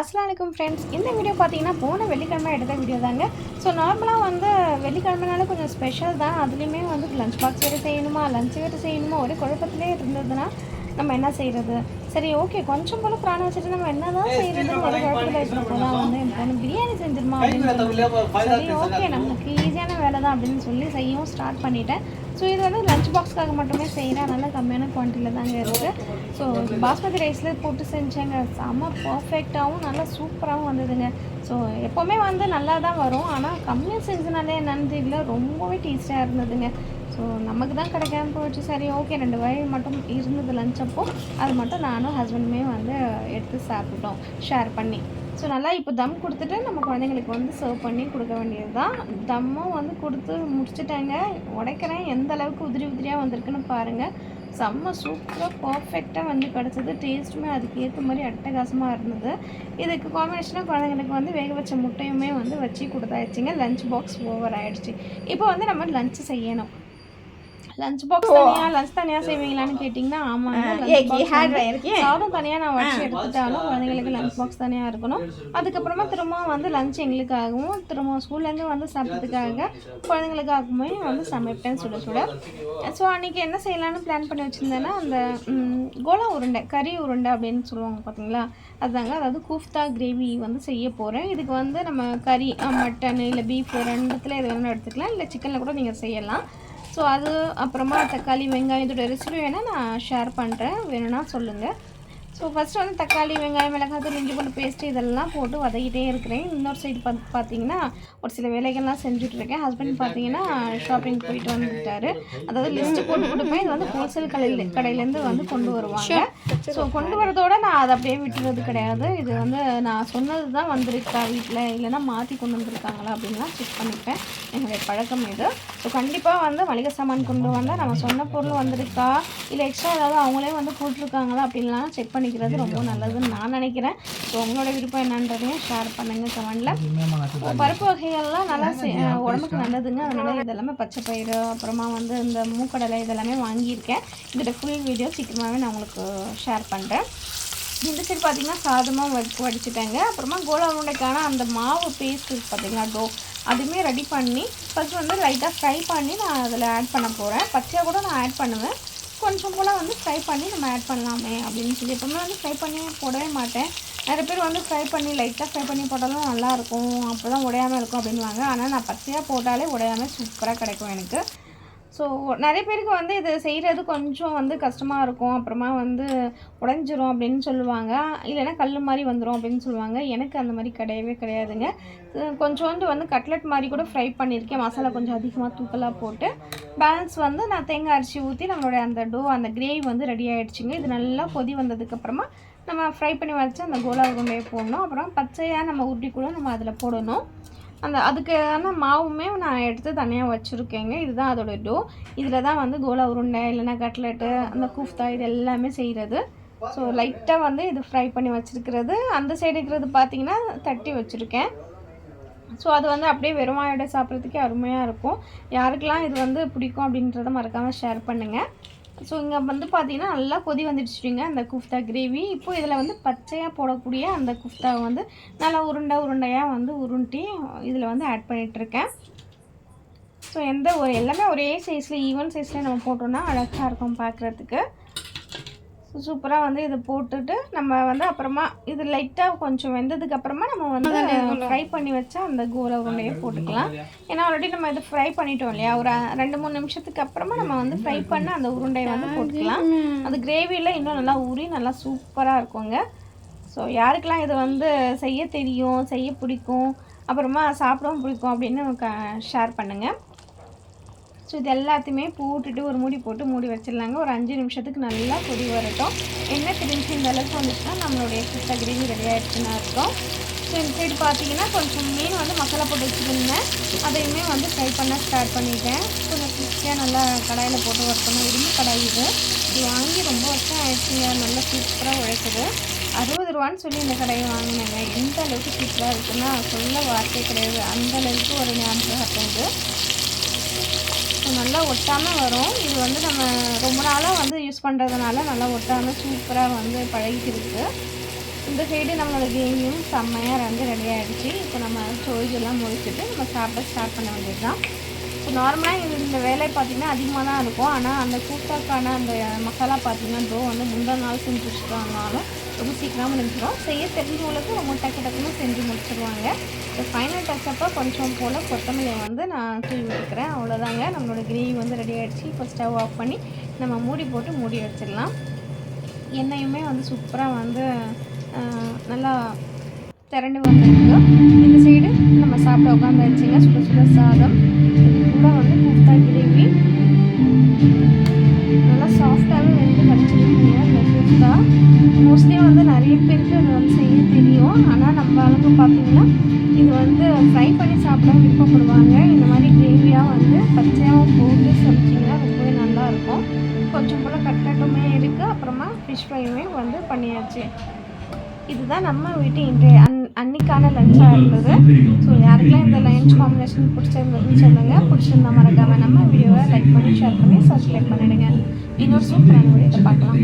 அஸ்ஸலாமு அலைக்கும் ஃப்ரெண்ட்ஸ். இந்த வீடியோ பார்த்தீங்கன்னா போன வெள்ளிக்கிழமை எடுத்த வீடியோ தாங்க. ஸோ நார்மலாக வந்து வெள்ளிக்கிழமைனால கொஞ்சம் ஸ்பெஷல் தான். அதுலேயுமே வந்து லஞ்ச் பாக்ஸ் வேறு செய்யணுமா, லஞ்ச் வேறு செய்யணுமா, ஒரே குழப்பத்திலே இருந்ததுன்னா நம்ம என்ன செய்கிறது? சரி ஓகே, கொஞ்சம் போல் பிராணம் வச்சுட்டு நம்ம என்ன தான் செய்கிறதுன்னு ஒரு குழப்பத்தில் இருக்கிறப்போ தான் வந்து என் பொண்ணு பிரியாணி செஞ்சிருமா அப்படின்னு சொல்லி, சரி ஓகே நமக்கு ஈஸியான வேலை தான் அப்படின்னு சொல்லி செய்யவும் ஸ்டார்ட் பண்ணிட்டேன். ஸோ இது வந்து லஞ்ச் பாக்ஸ்க்காக மட்டுமே செய்கிறேன். நல்லா கம்மியான குவான்டிட்டியில் தாங்க இருக்குது. ஸோ பாஸ்மதி ரைஸில் போட்டு செஞ்சேங்க. செம்ம பர்ஃபெக்டாகவும் நல்லா சூப்பராகவும் வந்ததுங்க. ஸோ எப்போவுமே வந்து நல்லா தான் வரும், ஆனால் கம்மியாக செஞ்சனாலே என்னன்னு தெரியல, ரொம்பவே டேஸ்ட்டாக இருந்ததுங்க. ஸோ நமக்கு தான் கிடைக்காம போச்சு. சரி ஓகே, 2 வகை மட்டும் இருந்தது லஞ்ச் அப்போ, அது மட்டும் நானும் ஹஸ்பண்டுமே வந்து எடுத்து சாப்பிட்டோம் ஷேர் பண்ணி. ஸோ நல்லா இப்போ தம் கொடுத்துட்டு நம்ம குழந்தைங்களுக்கு வந்து சர்வ் பண்ணி கொடுக்க வேண்டியது தான். தம்மும் வந்து கொடுத்து முடிச்சுட்டேங்க. உடைக்கிறேன், எந்த அளவுக்கு உதிரி உதிரியாக வந்திருக்குன்னு பாருங்கள். செம்ம சூப்பராக பர்ஃபெக்டாக வந்து கிடச்சிது. டேஸ்ட்டுமே அதுக்கு ஏற்ற மாதிரி அட்டகாசமாக இருந்தது. இதுக்கு காம்பினேஷனாக குழந்தைங்களுக்கு வந்து வேக வச்ச முட்டையுமே வந்து வச்சு கொடுத்தாச்சுங்க. லஞ்ச் பாக்ஸ் ஓவர் ஆகிடுச்சு. இப்போ வந்து நம்ம லஞ்சு செய்யணும். லஞ்ச் பாக்ஸ் லஞ்ச் தனியாக செய்வீங்களான்னு கேட்டிங்கன்னா ஆமாங்க. சாதம் தனியாக நான் வச்சு எடுத்துட்டாலும் குழந்தைங்களுக்கு லஞ்ச் பாக்ஸ் தனியாக இருக்கணும். அதுக்கப்புறமா திரும்ப வந்து லஞ்ச் எங்களுக்காகவும் திரும்ப ஸ்கூல்லேருந்து வந்து சாப்பிட்றதுக்காக குழந்தைங்களுக்காகவுமே வந்து சமைப்பேன் சுட சுட. ஸோ அன்றைக்கி என்ன செய்யலான்னு பிளான் பண்ணி வச்சுருந்தேன்னா, அந்த கோலா உருண்டை, கறி உருண்டை அப்படின்னு சொல்லுவாங்க பார்த்தீங்களா, அதுதாங்க. அதாவது கூஃப்தா கிரேவி வந்து செய்ய போகிறேன். இதுக்கு வந்து நம்ம கறி, மட்டன் இல்லை பீஃப் ரெண்டுத்தில் எது வேணாலும் எடுத்துக்கலாம், இல்லை சிக்கனில் கூட நீங்கள் செய்யலாம். ஸோ அது அப்புறமா தக்காளி வெங்காயம் இதோட ரெசிபி வேணால் நான் ஷேர் பண்ணுறேன், வேணும்னா சொல்லுங்கள். ஸோ ஃபஸ்ட்டு வந்து தக்காளி வெங்காயம் மிளகாத்தூள் இஞ்சி பூண்டு பேஸ்ட்டு இதெல்லாம் போட்டு வதக்கிட்டே இருக்கிறேன். இன்னொரு சைடு பார்த்தீங்கன்னா ஒரு சில வேலைகள்லாம் செஞ்சுட்ருக்கேன். ஹஸ்பண்ட் பார்த்தீங்கன்னா ஷாப்பிங் போயிட்டு வந்துட்டார். அதாவது லிஸ்ட்டு போட்டு கொடுப்பேன். இது வந்து ஹோல்சேல் கடையிலேருந்து வந்து கொண்டு வருவாங்க. ஸோ கொண்டு வரதோடு நான் அதை அப்படியே விட்டுறது கிடையாது. இது வந்து நான் சொன்னது தான் வந்திருக்கா வீட்டில், இல்லைனா மாற்றி கொண்டு வந்திருக்காங்களா அப்படின்லாம் செக் பண்ணிப்பேன். என்னுடைய பழக்கம் இது. ஸோ கண்டிப்பாக வந்து மளிகை சாமான் கொண்டு வந்தால் நம்ம சொன்ன பொருள் வந்திருக்கா, இல்லை எக்ஸ்ட்ரா ஏதாவது அவங்களே வந்து போட்டிருக்காங்களா அப்படின்லாம் செக் பண்ணி ரொம்ப நல்லதுன்னு நான் நினைக்கிறேன். ஸோ உங்களோட விருப்பம் என்னன்றதையும் ஷேர் பண்ணுங்கள் கமெண்டில். பருப்பு வகைகள்லாம் நல்லா உடம்புக்கு நல்லதுங்க. அதனால் இதெல்லாமே பச்சை பயிறு, அப்புறமா வந்து இந்த மூக்கடலை இதெல்லாமே வாங்கியிருக்கேன். இதோட ஃபுல் வீடியோ சீக்கிரமாகவே நான் உங்களுக்கு ஷேர் பண்ணுறேன். இந்த சைடு பார்த்திங்கன்னா சாதமாக வடிச்சிட்டேங்க. அப்புறமா கோலா உருண்டைக்கான அந்த மாவு பேஸ்ட் இருக்குது பார்த்திங்களா, டோ, அதுவுமே ரெடி பண்ணி ஃபஸ்ட்டு வந்து லைட்டாக ஃப்ரை பண்ணி நான் அதில் ஆட் பண்ண போகிறேன். பச்சையாக கூட நான் ஆட் பண்ணுவேன். கொஞ்சம் போல் வந்து ஃப்ரை பண்ணி நம்ம ஆட் பண்ணலாமே அப்படின்னு சொல்லி எப்பவுமே வந்து ஃப்ரை பண்ணி போடவே மாட்டேன். நிறைய பேர் வந்து ஃப்ரை பண்ணி லைட்டாக ஃப்ரை பண்ணி போட்டாலும் நல்லாயிருக்கும், அப்போ தான் உடையாமல் இருக்கும் அப்படின்வாங்க. ஆனால் நான் பச்சையாக போட்டாலே உடையாமல் சூப்பராக கிடைக்கும் எனக்கு. ஸோ நிறைய பேருக்கு வந்து இது செய்கிறது கொஞ்சம் வந்து கஷ்டமாக இருக்கும், அப்புறமா வந்து உடஞ்சிரும் அப்படின்னு சொல்லுவாங்க, இல்லைன்னா கல் மாதிரி வந்துடும் அப்படின்னு சொல்லுவாங்க. எனக்கு அந்த மாதிரி கிடையவே கிடையாதுங்க. கொஞ்சோண்டு வந்து கட்லெட் மாதிரி கூட ஃப்ரை பண்ணியிருக்கேன். மசாலா கொஞ்சம் அதிகமாக தூக்கலாக போட்டு பேலன்ஸ் வந்து நான் தேங்காய் அரைச்சி ஊற்றி நம்மளுடைய அந்த டோ, அந்த கிரேவி வந்து ரெடி ஆகிடுச்சிங்க. இது நல்லா கொதி வந்ததுக்கப்புறமா நம்ம ஃப்ரை பண்ணி வச்சு அந்த கோலா உருண்டையை போடணும். அப்புறம் பச்சையாக நம்ம உருட்டி கூட நம்ம அதில் போடணும். அதுக்கான மாவுமே நான் எடுத்து தனியாக வச்சுருக்கேங்க. இதுதான் அதோட டோ. இதில் தான் வந்து கோலா உருண்டை, இல்லைன்னா கட்லெட்டு, அந்த கூஃப்தா இது எல்லாமே செய்கிறது. ஸோ லைட்டாக வந்து இது ஃப்ரை பண்ணி வச்சுருக்கிறது. அந்த சைடு இருக்கிறது பார்த்திங்கன்னா தட்டி வச்சுருக்கேன். ஸோ அது வந்து அப்படியே வெறும் வாயோட சாப்பிட்றதுக்கே அருமையாக இருக்கும். யாருக்கெல்லாம் இது வந்து பிடிக்கும் அப்படின்றத மறக்காமல் ஷேர் பண்ணுங்கள். ஸோ இங்கே வந்து பார்த்திங்கன்னா நல்லா கொதி வந்துடுச்சுங்க அந்த குஃப்தா கிரேவி. இப்போது இதில் வந்து பச்சையாக போடக்கூடிய அந்த குஃப்தாவை வந்து நல்லா உருண்டையாக வந்து உருட்டி இதில் வந்து ஆட் பண்ணிகிட்ருக்கேன். ஸோ எல்லாமே ஒரே சைஸில் ஈவன் சைஸில் நம்ம போட்டோன்னா அழகாக இருக்கும் பார்க்குறதுக்கு. சூப்பராக வந்து இதை போட்டுட்டு நம்ம வந்து அப்புறமா இது லைட்டாக கொஞ்சம் வெந்ததுக்கப்புறமா நம்ம வந்து ஃப்ரை பண்ணி வச்சா அந்த கோலா உருண்டையை போட்டுக்கலாம். ஏன்னா ஆல்ரெடி நம்ம இதை ஃப்ரை பண்ணிட்டோம் இல்லையா, ஒரு 2-3 நிமிஷத்துக்கு அப்புறமா நம்ம வந்து ஃப்ரை பண்ண அந்த உருண்டையை வந்து போட்டுக்கலாம். அந்த கிரேவியில் இன்னும் நல்லா ஊறி நல்லா சூப்பராக இருக்குங்க. ஸோ யாருக்கெல்லாம் இது வந்து செய்ய தெரியும், செய்ய பிடிக்கும், அப்புறமா சாப்பிடவும் பிடிக்கும் அப்படின்னு ஷேர் பண்ணுங்கள். ஸோ இது எல்லாத்தையுமே போட்டுட்டு ஒரு மூடி போட்டு மூடி வச்சிடலாங்க. ஒரு 5 நிமிஷத்துக்கு நல்லா கொதி வரட்டும். எண்ணெய் திரிஞ்சு இந்த அளவுக்கு வந்துச்சுன்னா நம்மளுடைய கூஃப்தா கிரேவி ரெடி ஆகிடுச்சுன்னா இருக்கும். ஸோ இந்த சைடு பார்த்தீங்கன்னா கொஞ்சம் மீன் வந்து மசாலா போட்டு வச்சுருந்தேன், அதையுமே வந்து ஃப்ரை பண்ண ஸ்டார்ட் பண்ணிட்டேன். கொஞ்சம் கிறிஸ்பியாக நல்லா கடாயில் போட்டு வறுக்கணும். இரும்பு கடாய் இது வாங்கி ரொம்ப வருஷம் ஆயிடுச்சுங்க. நல்லா சூப்பராக உழைக்குது. 60 ரூபான்னு சொல்லி இந்த கடையை வாங்கினேங்க. எந்த அளவுக்கு சூப்பராக இருக்குன்னா சொல்ல வார்த்தை கிடையாது, அந்தளவுக்கு ஒரு ஞாபகம் இருக்குது. நல்லா ஒட்டாமல் வரும். இது வந்து நம்ம ரொம்ப நாளாக வந்து யூஸ் பண்ணுறதுனால நல்லா ஒட்டாமல் சூப்பராக வந்து பழகிட்டு இருக்குது. இந்த சைடு நம்மளோட கிரேவியும் செம்மையாக வந்து ரெடி ஆகிடுச்சு. இப்போ நம்ம தொழிலெல்லாம் முடிச்சுட்டு நம்ம சாப்பிட ஸ்டார்ட் பண்ண வேண்டியது தான். ஸோ நார்மலாக இந்த வேலை பார்த்திங்கன்னா அதிகமாக தான் இருக்கும். ஆனால் அந்த கூட்டாக்கான அந்த மசாலா பார்த்திங்கன்னா வந்து முந்தா நாள் செஞ்சு வச்சுட்டாங்கனாலும் ரொம்ப சீக்கிரமாக முடிஞ்சிடும். செய்ய தெரிஞ்சவங்களுக்கு ரொம்ப டக்குன்னு செஞ்சு முடிச்சிடுவாங்க. ஸோ ஃபைனல் டச்சப்போ கொஞ்சம் போல் கொத்தமல்லியை வந்து நான் தூவி விட்டுக்கிறேன். அவ்வளோதாங்க, நம்மளோட கிரேவி வந்து ரெடி ஆகிடுச்சு. இப்போ ஸ்டவ் ஆஃப் பண்ணி நம்ம மூடி போட்டு மூடி வச்சிடலாம். எண்ணெயுமே வந்து சூப்பராக வந்து நல்லா திரண்டு வந்துருக்கு. இந்த சைடு நம்ம சாப்பிட உட்காந்துருச்சுங்க. சுட சுட சாதம், இது கூட வந்து கூட்டா கிரேவி நல்லா சாஃப்டாகவே வெந்து கிடச்சிருக்கீங்க. இந்த கூட்டா மோஸ்ட்லி வந்து நிறைய பேருக்கு அது வந்து செய்ய தெரியும். ஆனால் நம்ம அளவுக்கு பார்த்திங்கன்னா இது வந்து ஃப்ரை பண்ணி சாப்பிட விருப்பப்படுவாங்க. இந்த மாதிரி கிரேவியாக வந்து பச்சையாகவும் போட்டு சமைச்சிங்கன்னா ரொம்பவே நல்லாயிருக்கும். கொஞ்சம் போல் கட்லட்டுமே இருக்குது. அப்புறமா ஃபிஷ் ஃப்ரையுமே வந்து பண்ணியாச்சு. இதுதான் நம்ம வீட்டு இன்றைய அன்னைக்கான லஞ்சாக இருந்தது. ஸோ யாருக்கெல்லாம் இந்த லஞ்ச் காம்பினேஷன் பிடிச்சிருந்ததுன்னு சொல்லுங்கள். பிடிச்சிருந்தா மறக்காமல் நம்ம வீடியோவை லைக் பண்ணி ஷேர் பண்ணி சப்ஸ்கிரைப் பண்ணிவிடுங்க. இன்னொரு சூப்பரான வீடியோவை பார்க்கலாம்.